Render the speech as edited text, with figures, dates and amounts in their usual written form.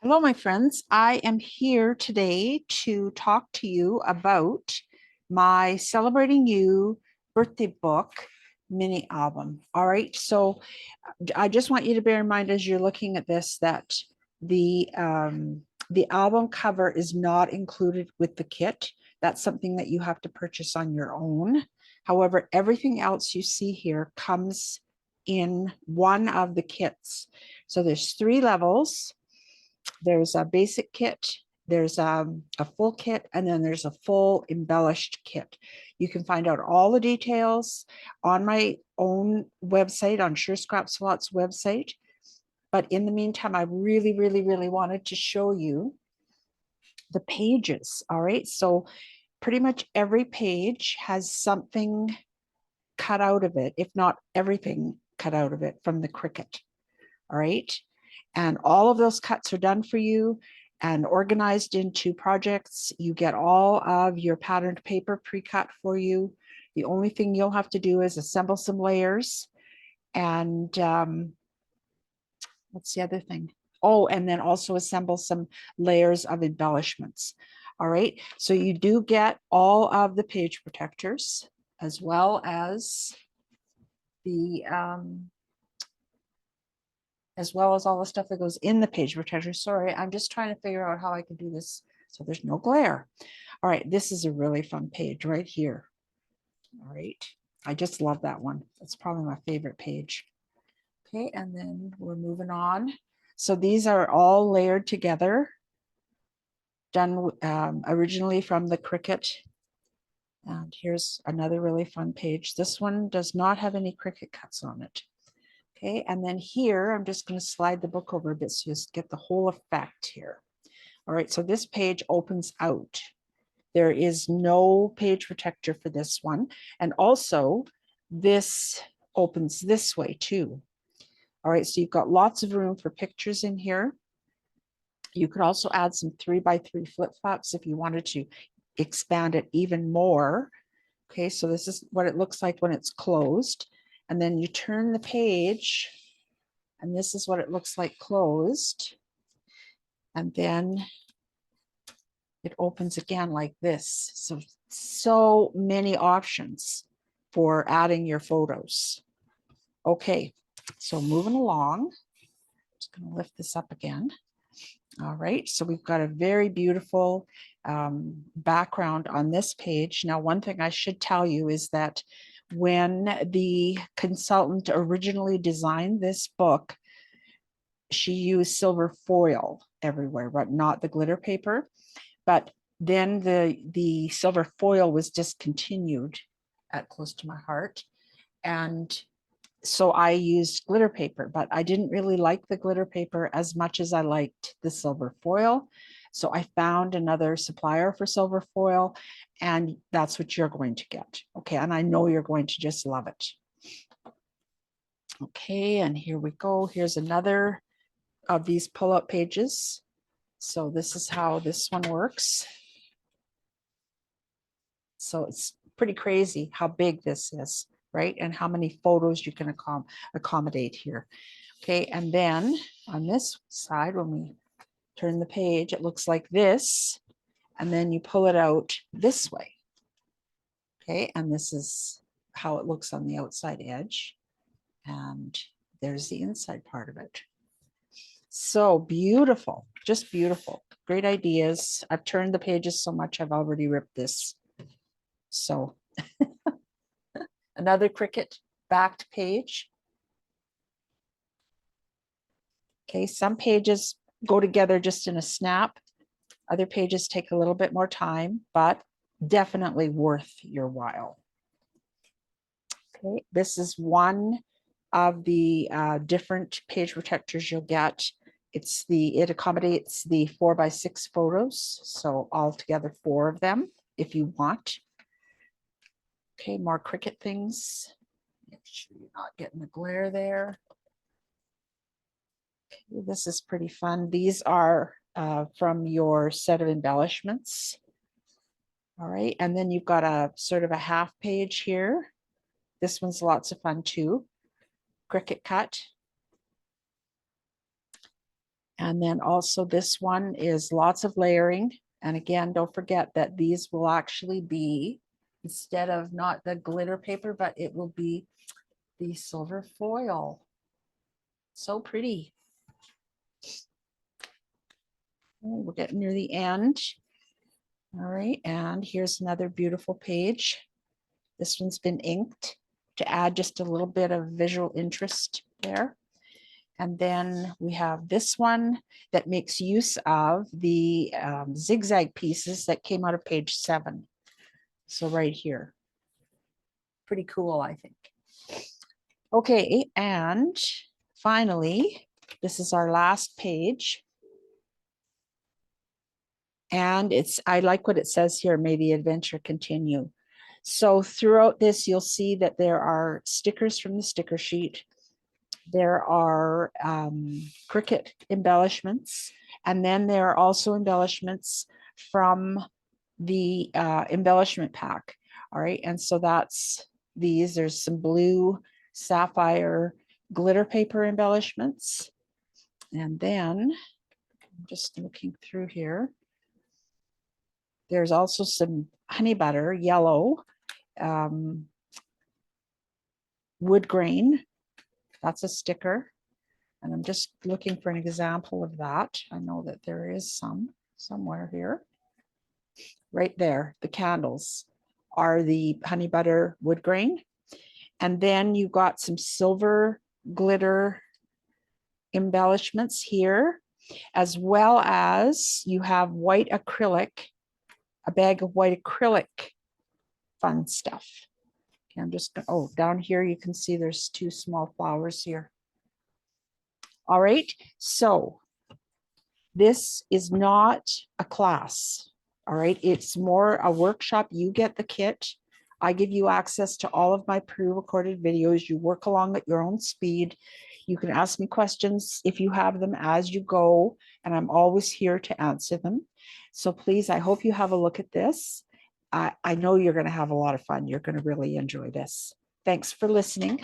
Hello, my friends. I am here today to talk to you about my Celebrating You birthday book mini album. All right. So I just want you to bear in mind as you're looking at this that the album cover is not included with the kit. That's something that you have to purchase on your own. However, everything else you see here comes in one of the kits. So there's 3 levels. There's a basic kit, there's a full kit, and then there's a full embellished kit. You can find out all the details on my own website, on Sure Scrap Swat's website. But in the meantime, I really wanted to show you the pages. All right. So pretty much every page has something cut out of it, if not everything cut out of it from the Cricut. All right. And all of those cuts are done for you and organized into projects. You get all of your patterned paper pre-cut for you. The only thing you'll have to do is assemble some layers. And what's the other thing? Oh, and then also assemble some layers of embellishments. All right. So you do get all of the page protectors as well as the all the stuff that goes in the page protector. Sorry, I'm just trying to figure out how I can do this so there's no glare. All right, this is a really fun page right here. All right, I just love that one. That's probably my favorite page. Okay, and then we're moving on. So these are all layered together, done originally from the Cricut. And here's another really fun page. This one does not have any Cricut cuts on it. Okay, and then here, I'm just going to slide the book over a bit so you get the whole effect here. All right, so this page opens out. There is no page protector for this one. And also, this opens this way too. All right, so you've got lots of room for pictures in here. You could also add some 3x3 flip-flops if you wanted to expand it even more. Okay, so this is what it looks like when it's closed. And then you turn the page, and this is what it looks like closed. And then it opens again like this. So many options for adding your photos. Okay, so moving along, just going to lift this up again. All right, so we've got a very beautiful background on this page. Now, one thing I should tell you is that when the consultant originally designed this book, she used silver foil everywhere, but not the glitter paper. But then the silver foil was discontinued at close to my heart. And so I used glitter paper, but I didn't really like the glitter paper as much as I liked the silver foil. So I found another supplier for silver foil, and that's what you're going to get. Okay, and I know you're going to just love it. Okay, and here we go. Here's another of these pull-up pages. So this is how this one works. So it's pretty crazy how big this is, right? And how many photos you can accommodate here. Okay, and then on this side, when we turn the page, it looks like this. And then you pull it out this way. Okay, and this is how it looks on the outside edge. And there's the inside part of it. So beautiful, just beautiful. Great ideas. I've turned the pages so much, I've already ripped this. So another Cricut backed page. Okay, some pages go together just in a snap. Other pages take a little bit more time, but definitely worth your while. Okay, this is one of the different page protectors you'll get. It accommodates the 4x6 photos, so altogether 4 of them if you want. Okay, more Cricut things. Make sure you're not getting the glare there. Okay, this is pretty fun. These are from your set of embellishments. All right, and then you've got a sort of a half page here. This one's lots of fun too. Cricut cut. And then also this one is lots of layering. And again, don't forget that these will actually be, instead of not the glitter paper, but it will be the silver foil. So pretty. Oh, we're getting near the end. All right, and here's another beautiful page. This one's been inked to add just a little bit of visual interest there. And then we have this one that makes use of the zigzag pieces that came out of page 7. So right here. Pretty cool, I think. Okay, and finally, this is our last page. And I like what it says here, may the adventure continue. So throughout this, you'll see that there are stickers from the sticker sheet. There are Cricut embellishments, and then there are also embellishments from the embellishment pack. All right, and so that's these. There's some blue sapphire glitter paper embellishments. And then I'm just looking through here. There's also some honey butter, yellow, wood grain. That's a sticker. And I'm just looking for an example of that. I know that there is some somewhere here. Right there, the candles are the honey butter wood grain. And then you've got some silver glitter embellishments here, as well as you have white acrylic, a bag of white acrylic fun stuff. Okay, I'm just, oh, down here you can see there's 2 small flowers here. All right, so this is not a class. All right, it's more a workshop. You get the kit. I give you access to all of my pre-recorded videos. You work along at your own speed. You can ask me questions if you have them as you go, and I'm always here to answer them. So please, I hope you have a look at this. I know you're going to have a lot of fun. You're going to really enjoy this. Thanks for listening.